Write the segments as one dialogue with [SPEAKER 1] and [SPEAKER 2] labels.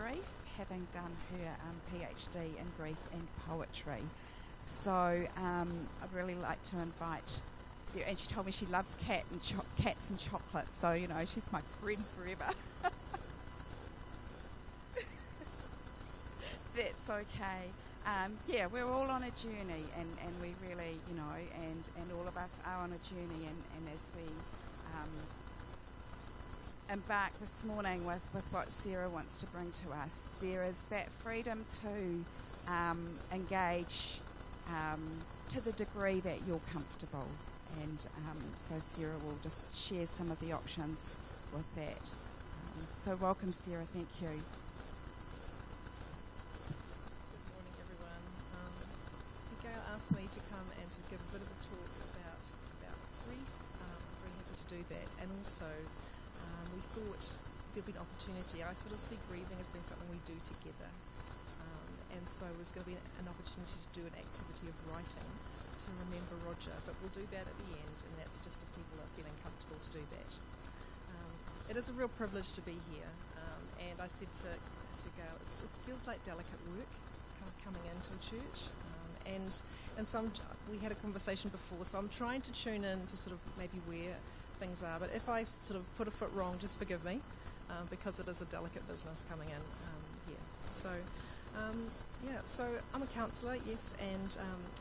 [SPEAKER 1] grief, having done her PhD in grief and poetry. So I'd really like to invite Sarah, and she told me she loves cats and chocolate, so, you know, she's my friend forever. That's okay. Yeah, we're all on a journey, and we really, you know, and all of us are on a journey, and as we embark this morning with what Sarah wants to bring to us, there is that freedom to engage to the degree that you're comfortable, and so Sarah will just share some of the options with that. So welcome, Sarah, thank you.
[SPEAKER 2] Gail asked me to come and to give a bit of a talk about grief. Very happy to do that, and also we thought there'd be an opportunity. I sort of see grieving as being something we do together, and so it was going to be an opportunity to do an activity of writing to remember Roger, but we'll do that at the end, and that's just if people are feeling comfortable to do that. It is a real privilege to be here, and I said to Gail, it feels like delicate work kind of coming into a church. And so we had a conversation before, so I'm trying to tune in to sort of maybe where things are. But if I sort of put a foot wrong, just forgive me, because it is a delicate business coming in here. So, so I'm a counsellor, yes, and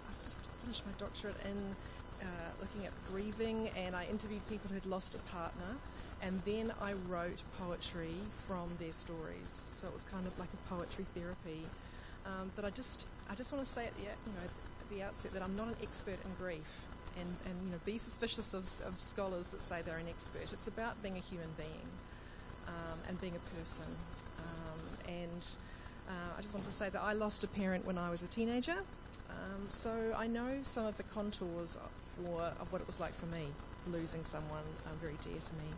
[SPEAKER 2] I've just finished my doctorate in looking at grieving, and I interviewed people who'd lost a partner, and then I wrote poetry from their stories. So it was kind of like a poetry therapy. But I just want to say at the outset that I'm not an expert in grief, and be suspicious of scholars that say they're an expert. It's about being a human being and being a person. I just want to say that I lost a parent when I was a teenager, so I know some of the contours of what it was like for me, losing someone very dear to me.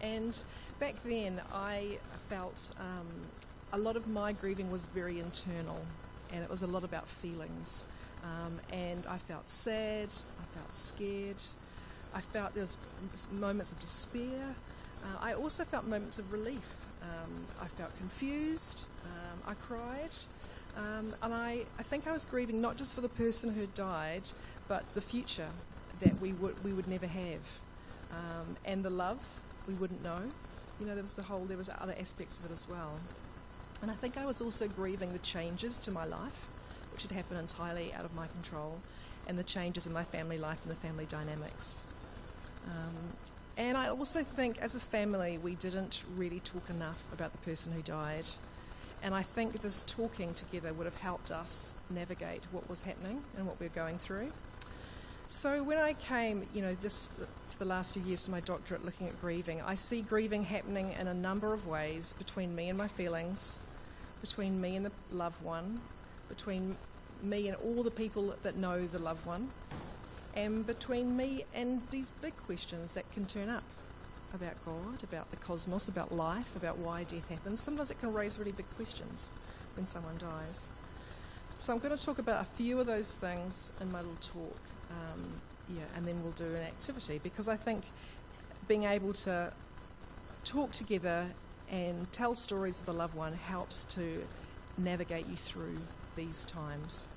[SPEAKER 2] And back then I felt a lot of my grieving was very internal, and it was a lot about feelings. And I felt sad, I felt scared, I felt there was moments of despair. I also felt moments of relief. I felt confused, I cried, and I think I was grieving not just for the person who died, but the future that we would never have, and the love we wouldn't know. There was other aspects of it as well. And I think I was also grieving the changes to my life, which had happened entirely out of my control, and the changes in my family life and the family dynamics. And I also think as a family we didn't really talk enough about the person who died. And I think this talking together would have helped us navigate what was happening and what we were going through. So when I came, just for the last few years to my doctorate looking at grieving, I see grieving happening in a number of ways between me and my feelings, between me and the loved one, between me and all the people that know the loved one, and between me and these big questions that can turn up about God, about the cosmos, about life, about why death happens. Sometimes it can raise really big questions when someone dies. So I'm going to talk about a few of those things in my little talk, and then we'll do an activity, because I think being able to talk together and tell stories of the loved one helps to navigate you through these times.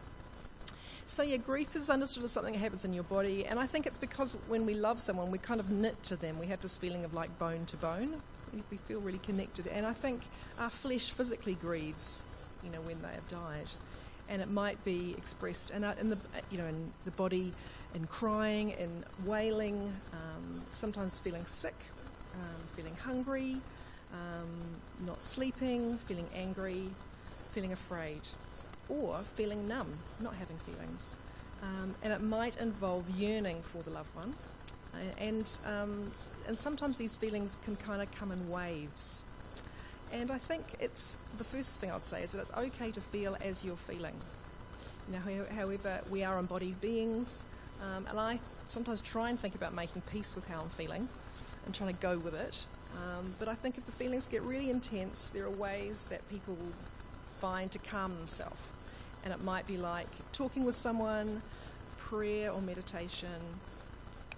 [SPEAKER 2] So grief is understood as something that happens in your body, and I think it's because when we love someone, we kind of knit to them. We have this feeling of like bone to bone. We feel really connected, and I think our flesh physically grieves, when they have died, and it might be expressed in the body, in crying, in wailing, sometimes feeling sick, feeling hungry, not sleeping, feeling angry, feeling afraid, or feeling numb, not having feelings. And it might involve yearning for the loved one. And sometimes these feelings can kind of come in waves. And I think it's the first thing I'd say is that it's okay to feel as you're feeling. However, we are embodied beings, and I sometimes try and think about making peace with how I'm feeling and trying to go with it. But I think if the feelings get really intense, there are ways that people will find to calm themselves. And it might be like talking with someone, prayer or meditation,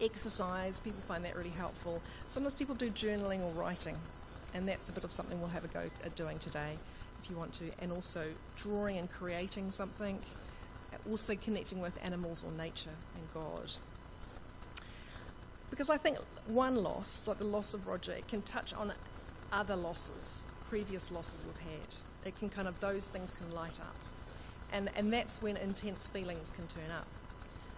[SPEAKER 2] exercise. People find that really helpful. Sometimes people do journaling or writing. And that's a bit of something we'll have a go at doing today, if you want to. And also drawing and creating something, also connecting with animals or nature and God. Because I think one loss, like the loss of Roger, it can touch on other losses, previous losses we've had. It can kind of, those things can light up. And that's when intense feelings can turn up.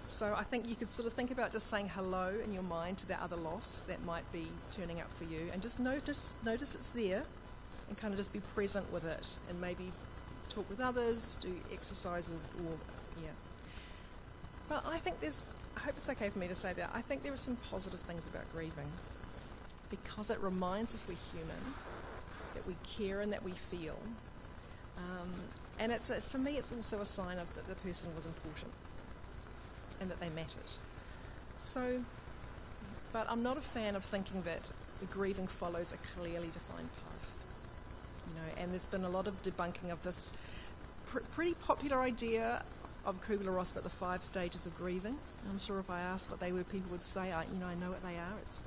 [SPEAKER 2] So I think you could sort of think about just saying hello in your mind to that other loss that might be turning up for you, and just notice it's there, and kind of just be present with it, and maybe talk with others, do exercise, or yeah. But I think I hope it's okay for me to say that, I think there are some positive things about grieving, because it reminds us we're human, that we care and that we feel. And for me, it's also a sign of that the person was important and that they mattered. So, but I'm not a fan of thinking that the grieving follows a clearly defined path. And there's been a lot of debunking of this pretty popular idea of Kubler-Ross about the 5 stages of grieving. I'm sure if I asked what they were, people would say, I know what they are. It's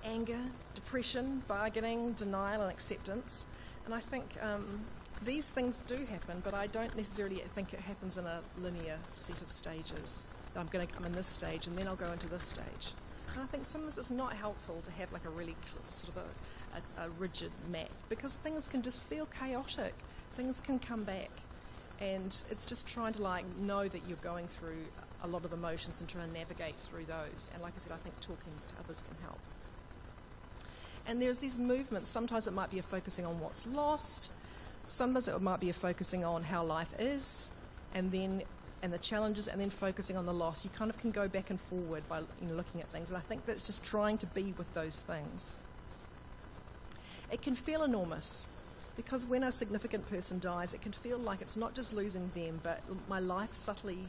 [SPEAKER 2] anger, depression, bargaining, denial and acceptance. And I think these things do happen, but I don't necessarily think it happens in a linear set of stages. I'm going to come in this stage and then I'll go into this stage. And I think sometimes it's not helpful to have like a really sort of a rigid map, because things can just feel chaotic. Things can come back. And it's just trying to know that you're going through a lot of emotions and trying to navigate through those. And like I said, I think talking to others can help. And there's these movements. Sometimes it might be a focusing on what's lost. Sometimes it might be a focusing on how life is, and the challenges, and then focusing on the loss. You kind of can go back and forward by looking at things. And I think that's just trying to be with those things. It can feel enormous, because when a significant person dies, it can feel like it's not just losing them, but my life subtly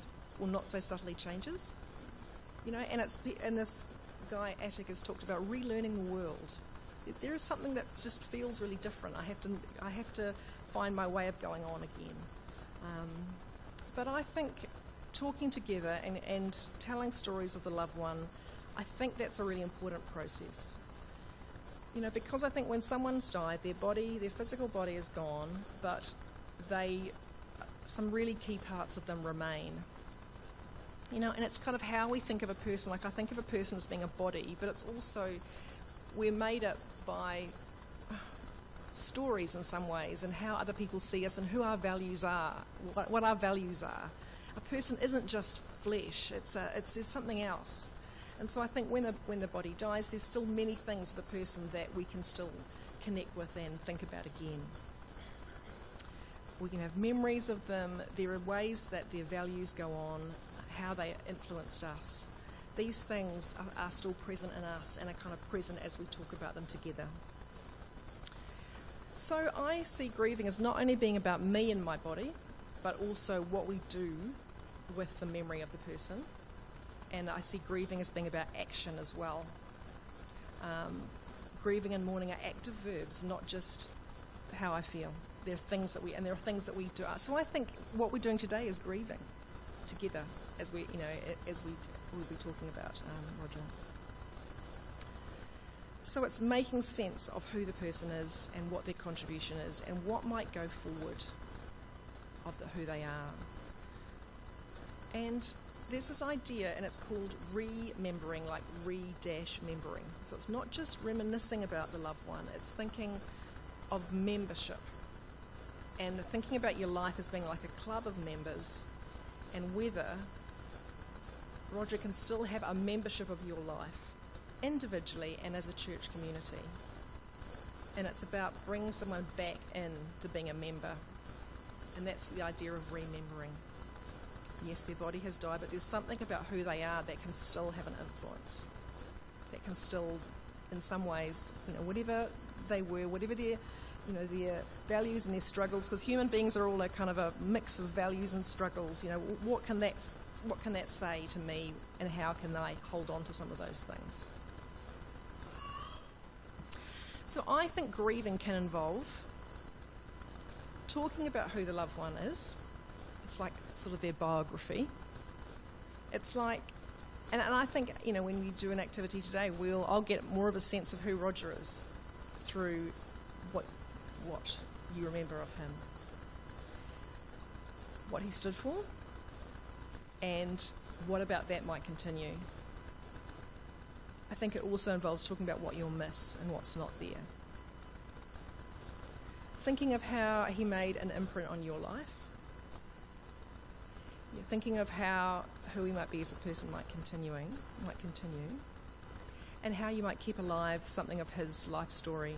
[SPEAKER 2] or not so subtly changes. And this guy Attic has talked about relearning the world. There is something that just feels really different. I have to find my way of going on again. But I think talking together and telling stories of the loved one, I think that's a really important process. Because I think when someone's died, their physical body is gone, but some really key parts of them remain. And it's kind of how we think of a person. Like, I think of a person as being a body, but it's also, we're made up by stories in some ways, and how other people see us and who our values are, what our values are. A person isn't just flesh, there's something else. And so I think when the body dies, there's still many things of the person that we can still connect with and think about again. We can have memories of them. There are ways that their values go on, how they influenced us. These things are still present in us and are kind of present as we talk about them together. So I see grieving as not only being about me and my body, but also what we do with the memory of the person. And I see grieving as being about action as well. Grieving and mourning are active verbs, not just how I feel. There are things that we do. So I think what we're doing today is grieving together, as we'll be talking about Roger. So it's making sense of who the person is and what their contribution is and what might go forward of who they are. And there's this idea, and it's called remembering, like re-membering. So it's not just reminiscing about the loved one, it's thinking of membership and thinking about your life as being like a club of members, and whether Roger can still have a membership of your life individually and as a church community. And it's about bringing someone back in to being a member, and that's the idea of remembering. Yes, their body has died, but there's something about who they are that can still have an influence, that can still, in some ways, whatever they were, whatever their values and their struggles, because human beings are all a kind of a mix of values and struggles. What can that say to me, and how can I hold on to some of those things? So I think grieving can involve talking about who the loved one is. It's like sort of their biography. It's like, and I think, when we do an activity today, I'll get more of a sense of who Roger is. through what you remember of him, what he stood for, and what about that might continue. I think it also involves talking about what you'll miss and what's not there. Thinking of how he made an imprint on your life. You're thinking of who he might be as a person might continue, and how you might keep alive something of his life story.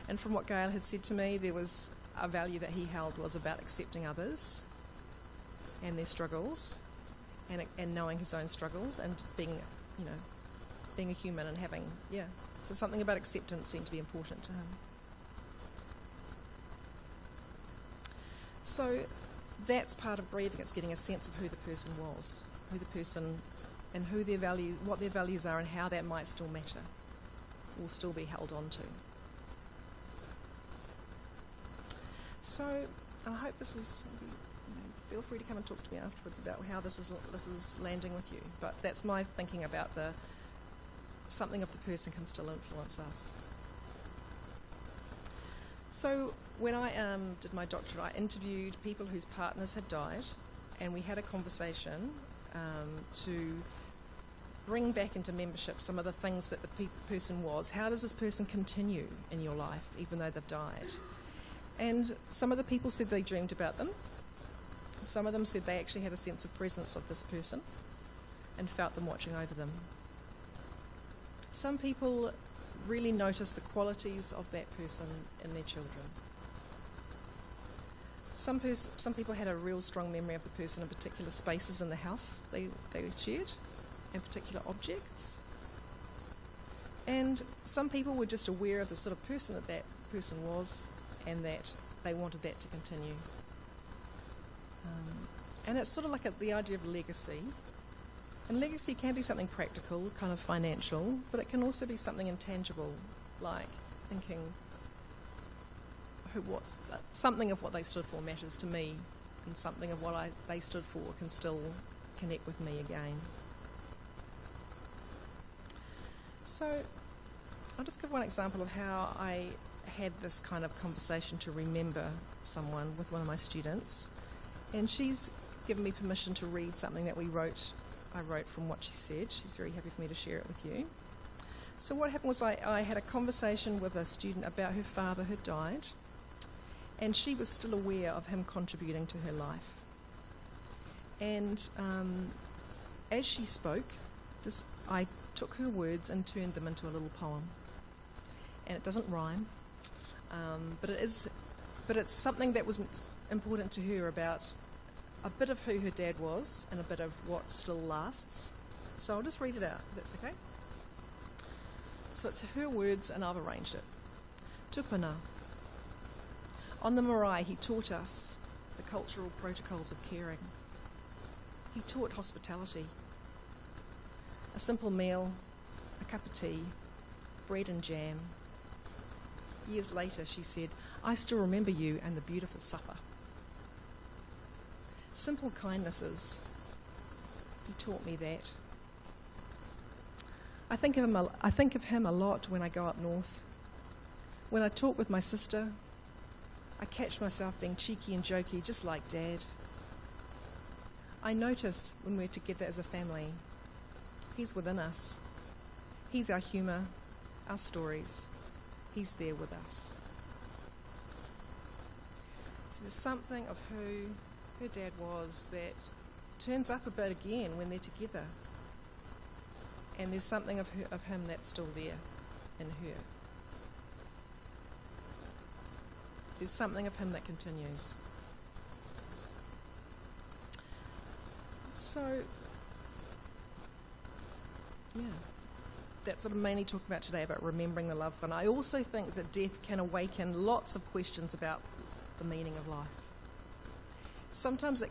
[SPEAKER 2] And from what Gail had said to me, there was a value that he held was about accepting others and their struggles, and knowing his own struggles, and being a human and having, so something about acceptance seemed to be important to him. So that's part of grieving. It's getting a sense of who the person was, and what their values are, and how that might still matter, or still be held on to. So I hope this is. Feel free to come and talk to me afterwards about how this is landing with you. But that's my thinking about something of the person can still influence us. So when I did my doctorate, I interviewed people whose partners had died, and we had a conversation to bring back into membership some of the things that the person was. How does this person continue in your life, even though they've died? And some of the people said they dreamed about them. Some of them said they actually had a sense of presence of this person and felt them watching over them. Some people really noticed the qualities of that person in their children. Some people had a real strong memory of the person in particular spaces in the house they shared, and particular objects. And some people were just aware of the sort of person that person was, and that they wanted that to continue. And it's sort of like the idea of legacy. And legacy can be something practical, kind of financial, but it can also be something intangible, like thinking something of what they stood for matters to me, and something of what they stood for can still connect with me again. So I'll just give one example of how I had this kind of conversation to remember someone with one of my students. And she's given me permission to read something that I wrote from what she said. She's very happy for me to share it with you. So what happened was I had a conversation with a student about her father who died, and she was still aware of him contributing to her life. And as she spoke, I took her words and turned them into a little poem. And it doesn't rhyme, but it's something that was important to her about a bit of who her dad was and a bit of what still lasts. So I'll just read it out, if that's okay. So it's her words, and I've arranged it. Tupuna. On the marae, he taught us the cultural protocols of caring. He taught hospitality. A simple meal, a cup of tea, bread and jam. Years later, she said, I still remember you and the beautiful supper. Simple kindnesses. He taught me that. I think of him a lot when I go up north. When I talk with my sister, I catch myself being cheeky and jokey, just like Dad. I notice when we're together as a family, he's within us. He's our humour, our stories. He's there with us. So there's something of who her dad was that turns up a bit again when they're together. And there's something of him that's still there in her. There's something of him that continues. So, that's what I'm mainly talking about today, about remembering the loved one. I also think that death can awaken lots of questions about the meaning of life. Sometimes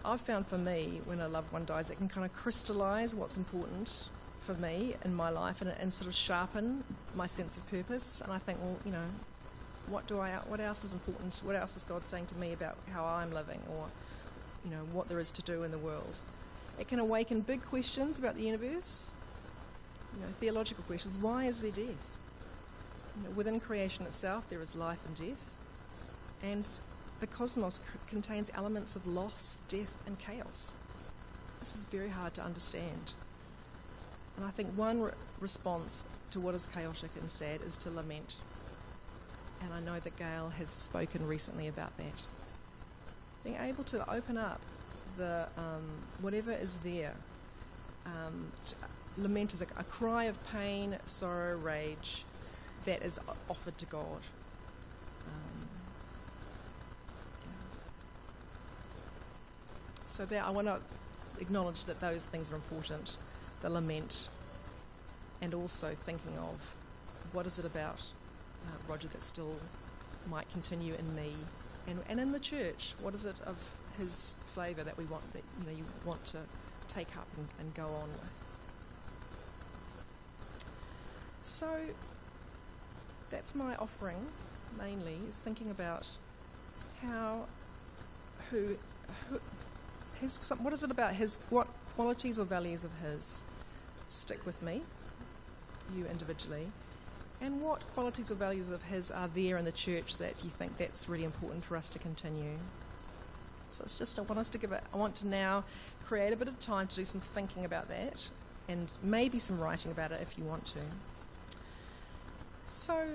[SPEAKER 2] I've found for me, when a loved one dies, it can kind of crystallise what's important for me in my life, and sort of sharpen my sense of purpose. And I think, well, what else is important? What else is God saying to me about how I'm living, or, what there is to do in the world? It can awaken big questions about the universe, theological questions. Why is there death? Within creation itself, there is life and death, and the cosmos contains elements of loss, death, and chaos. This is very hard to understand. And I think one response to what is chaotic and sad is to lament. And I know that Gail has spoken recently about that. Being able to open up the whatever is there. Lament is a cry of pain, sorrow, rage that is offered to God. So there, I want to acknowledge that those things are important, the lament, and also thinking of what is it about Roger that still might continue in me and in the church. What is it of his flavour that we want, that you want to take up and go on with. So that's my offering mainly, is thinking about what is it about his, what qualities or values of his stick with me, you individually, and what qualities or values of his are there in the church that you think that's really important for us to continue. So it's just, I want to now create a bit of time to do some thinking about that, and maybe some writing about it if you want to. So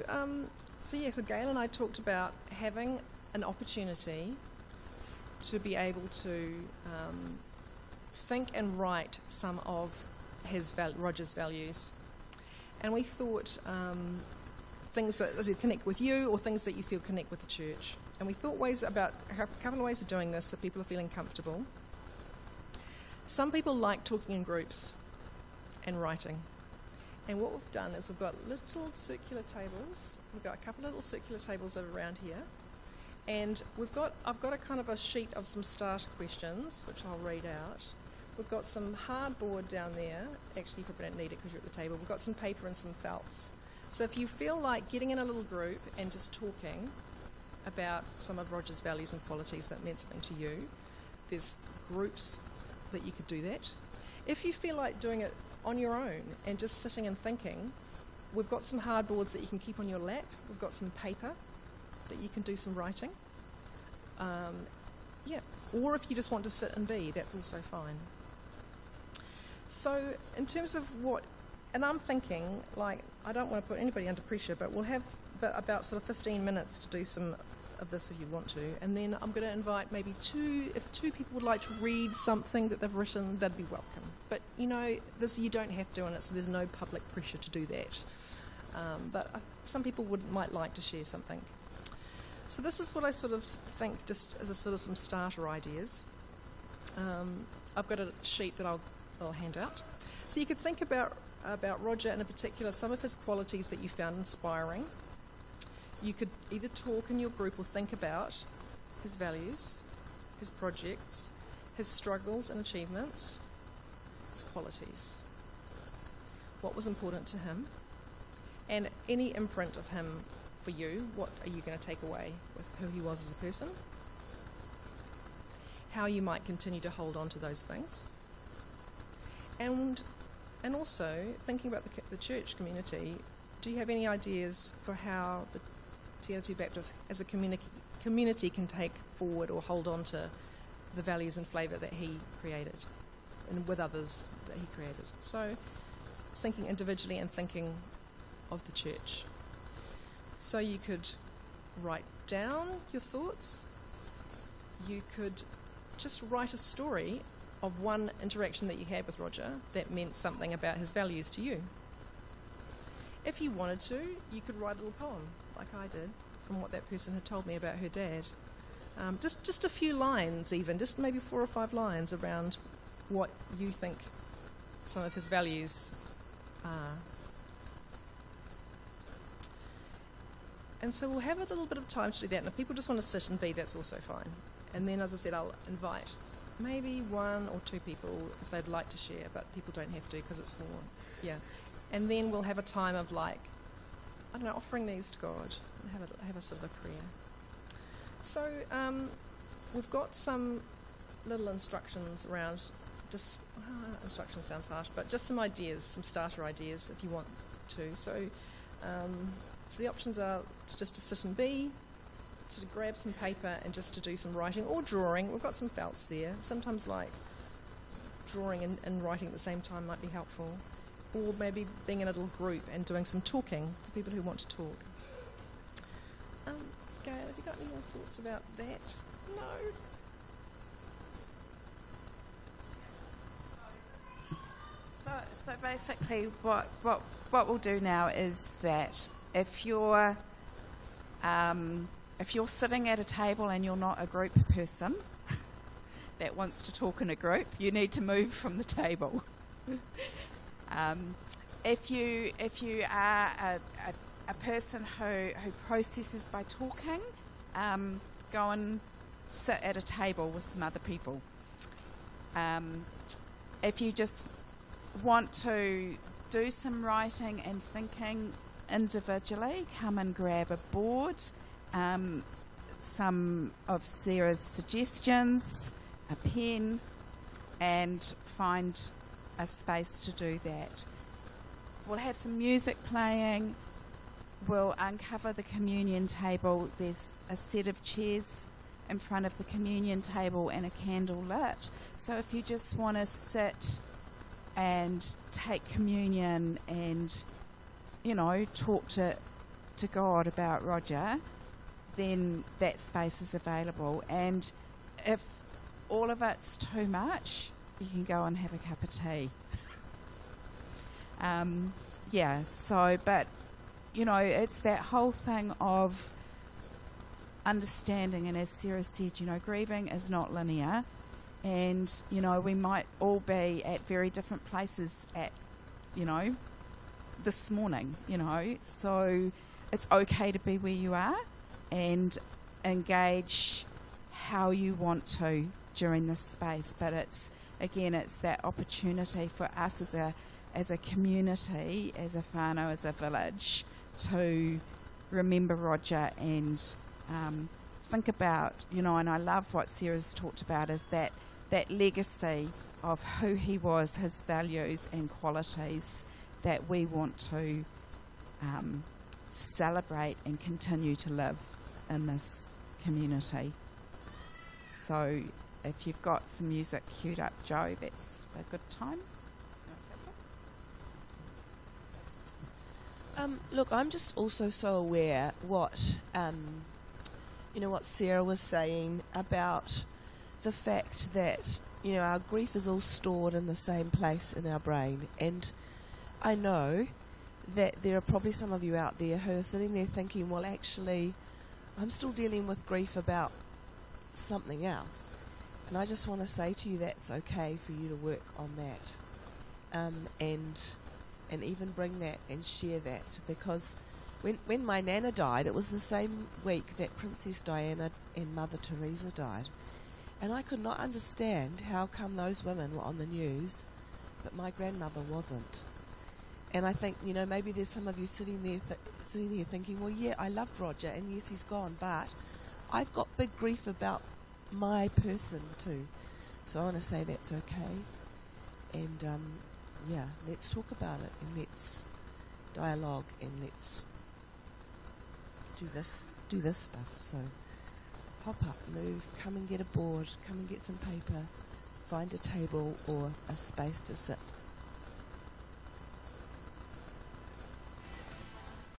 [SPEAKER 2] Gail and I talked about having an opportunity to be able to think and write some of Roger's values. And we thought things that connect with you, or things that you feel connect with the church. And we thought a couple of ways of doing this so people are feeling comfortable. Some people like talking in groups and writing. And what we've done is we've got little circular tables. We've got a couple of little circular tables that are around here. And I've got a kind of a sheet of some starter questions, which I'll read out. We've got some hardboard down there. Actually, you probably don't need it because you're at the table. We've got some paper and some felts. So if you feel like getting in a little group and just talking about some of Roger's values and qualities that meant something to you, there's groups that you could do that. If you feel like doing it on your own and just sitting and thinking, we've got some hardboards that you can keep on your lap. We've got some paper that you can do some writing. Or if you just want to sit and be, that's also fine. So in terms of and I'm thinking, like, I don't want to put anybody under pressure, but we'll have about sort of 15 minutes to do some of this if you want to. And then I'm going to invite maybe if two people would like to read something that they've written, that'd be welcome. But, this you don't have to, and so there's no public pressure to do that. But some people might like to share something. So this is what I sort of think, just as a sort of some starter ideas. I've got a sheet that I'll hand out. So you could think about Roger, and in particular some of his qualities that you found inspiring. You could either talk in your group or think about his values, his projects, his struggles and achievements, his qualities. What was important to him, and any imprint of him for you. What are you going to take away with who he was as a person? How you might continue to hold on to those things. And also, thinking about the church community, do you have any ideas for how the Te Atatū Baptist as a community can take forward or hold on to the values and flavour that he created, and with others that he created? So, thinking individually and thinking of the church. So you could write down your thoughts. You could just write a story of one interaction that you had with Roger that meant something about his values to you. If you wanted to, you could write a little poem, like I did, from what that person had told me about her dad. Just a few lines even, just maybe 4 or 5 lines around what you think some of his values are. And so we'll have a little bit of time to do that, and if people just want to sit and be, that's also fine. And then, as I said, I'll invite maybe 1 or 2 people if they'd like to share, but people don't have to because it's more, And then we'll have a time of, offering these to God, and have a sort of a prayer. So we've got some little instructions around, instruction sounds harsh, but just some ideas, some starter ideas if you want to. So So the options are just to sit and be, to grab some paper and just to do some writing or drawing. We've got some felts there. Sometimes like drawing and writing at the same time might be helpful. Or maybe being in a little group and doing some talking for people who want to talk. Gail, have you got any more thoughts about that? No.
[SPEAKER 1] So basically, what we'll do now is that if you're sitting at a table and you're not a group person that wants to talk in a group, you need to move from the table. If you are a person who processes by talking, go and sit at a table with some other people. If you just want to do some writing and thinking individually, come and grab a board, some of Sarah's suggestions, a pen, and find a space to do that. We'll have some music playing. We'll uncover the communion table. There's a set of chairs in front of the communion table and a candle lit. So if you just want to sit and take communion and, talk to God about Roger, then that space is available. And if all of it's too much, you can go and have a cup of tea. It's that whole thing of understanding, and as Sarah said, grieving is not linear, and, we might all be at very different places at, this morning, so it's okay to be where you are and engage how you want to during this space, but it's that opportunity for us as a community, as a whānau, as a village, to remember Roger and think about, and I love what Sarah's talked about, is that legacy of who he was, his values and qualities that we want to celebrate and continue to live in this community. So if you've got some music queued up, Joe, that's a good time.
[SPEAKER 3] Look, I'm just also so aware what Sarah was saying about the fact that, our grief is all stored in the same place in our brain. And I know that there are probably some of you out there who are sitting there thinking, well, actually, I'm still dealing with grief about something else. And I just want to say to you that's okay for you to work on that. And even bring that and share that, because when my Nana died, it was the same week that Princess Diana and Mother Teresa died, and I could not understand how come those women were on the news but my grandmother wasn't. And I think, maybe there's some of you sitting there thinking, well, yeah, I loved Roger and yes, he's gone, but I've got big grief about my person too. So I want to say that's okay, and let's talk about it, and let's dialogue, and let's do this stuff. So pop up, move, come and get a board, come and get some paper, find a table or a space to sit.